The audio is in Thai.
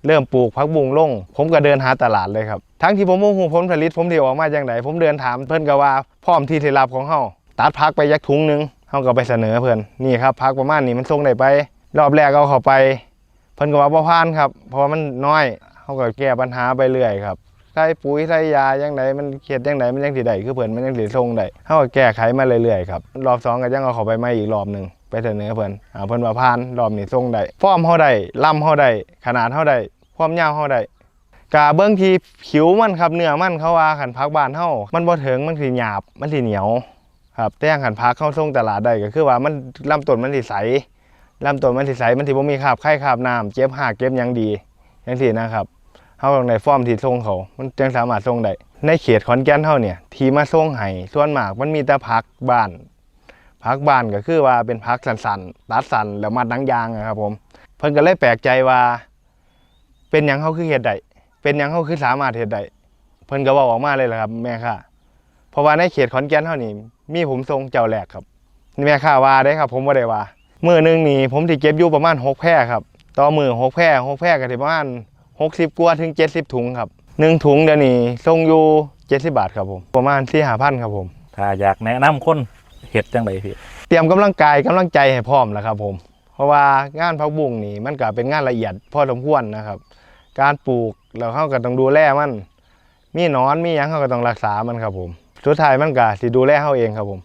เริ่มปลูกผักบุ้งลงผมก็เดินหาตลาดเลยครับทั้งที่ผมโมโหผลผลิตผมที่ออกมาจังไดผมเดินถามเพิ่นก็ว่าพร้อมที่จะรับของเฮาตัดผักไปยักถุงนึงเฮาก็ไปเสนอเพิ่นนี่ครับผักประมาณนี้มันส่งได้ไปรอบแรกเอาเข้าไปเพิ่นก็ว่าบ่ผ่านครับเพราะว่ามันน้อยเฮาก็แก้ปัญหาไปเรื่อยครับใส่ปุ๋ยใส่ยาจังไดมันเฮ็ดจังไดมันจังสิได้คือเพิ่นมันจังสิส่งได้เฮาก็แก้ไขมาเรื่อยๆครับรอบ2ก็ยังเอาเข้าไปใหม่อีกรอบนึงไปเสนอเพิ่นเพิ่นว่าผ่านรอบนี้ส่งได้ฟอร์มเฮาได้ลำเฮาได้ขนาดเฮาได้ความยาวเฮาได้กะเบิ่งที่ผิวมันครับเนื้อมันเขาว่าคันผักบ้านเฮามันบ่ถึงมันสิหยาบมันสิเหนียวครับแต่อย่างคันผักเฮาส่งตลาดได้ก็คือว่ามันลำต้นมันสิใสลำต้นมันสิใสมันสิบ่มีคราบไข่คราบน้ำเจ็บหากเก็บหยังดีจังซี่นะครับเฮาต้องได้ฟอร์มที่ส่งเขามันจึงสามารถส่งได้ในเขตขอนแก่นเฮาเนี่ยที่มาส่งให้ส่วนมากมันมีแต่ผักบ้านก็คือว่าเป็นผักสันๆตัดสันแล้วมัดหนังยางนะครับผมเพิ่นก็เลยแปลกใจว่าเป็นหยังเฮาคือเฮ็ดได้เป็นหยังเฮาคือสามารถเฮ็ดได้เพิ่นก็เว้าออกมาเลยล่ะครับแม่ค้าเพราะว่าในเขตขอนแก่นเฮานี่มีผมส่งเจ้าแรกครับแม่ค้าว่าได้ครับผมบ่ได้ว่ามื้อนึงนี่ผมสิเก็บอยู่ประมาณ6แพร่ครับต่อมื้อ6แพร่ก็สิประมาณ60กว่าถึง70ถุงครับ1ถุงเดี๋ยวนี้ส่งอยู่70บาทครับผมประมาณ 4-5,000 ครับผมถ้าอยากแนะนำคนเฮ็ดจังไดพี่เตรียมกำลังกายกำลังใจให้พร้อมแล้วครับผมเพราะว่างานผักบุ้งนี่มันก็เป็นงานละเอียดพอสมควรนะครับการปลูกแล้วเขาก็ต้องดูแลมันมีหนอนมีหยังเขาก็ต้องรักษามันครับผมสุดท้ายมันก็สิดูแลเขาเองครับผม